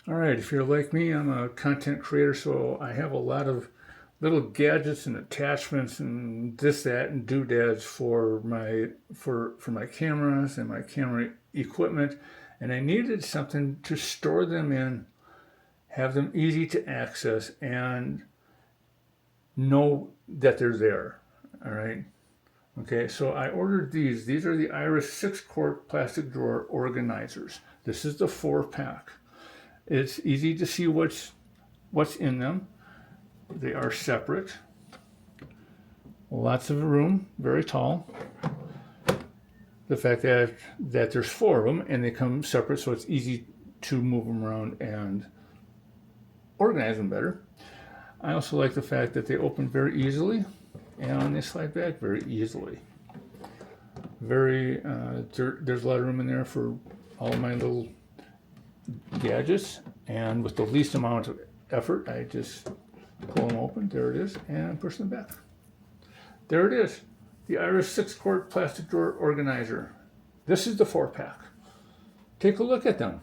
All right, if you're like me, I'm a content creator, so I have a lot of little gadgets and attachments and this, that, and doodads for my cameras and my camera equipment, and I needed something to store them in, have them easy to access, and know that they're there. All right. Okay, so I ordered these. These are the Iris 6-quart plastic drawer organizers. This is the 4-pack. It's easy to see what's in them. They are separate. Lots of room, very tall. The fact that there's 4 of them and they come separate, so it's easy to move them around and organize them better. I also like the fact that they open very easily and they slide back very easily. There's a lot of room in there for all of my little gadgets, and with the least amount of effort, I just pull them open. There it is, and push them back. There it is, the Iris 6-quart plastic drawer organizer. This is the 4-pack. Take a look at them.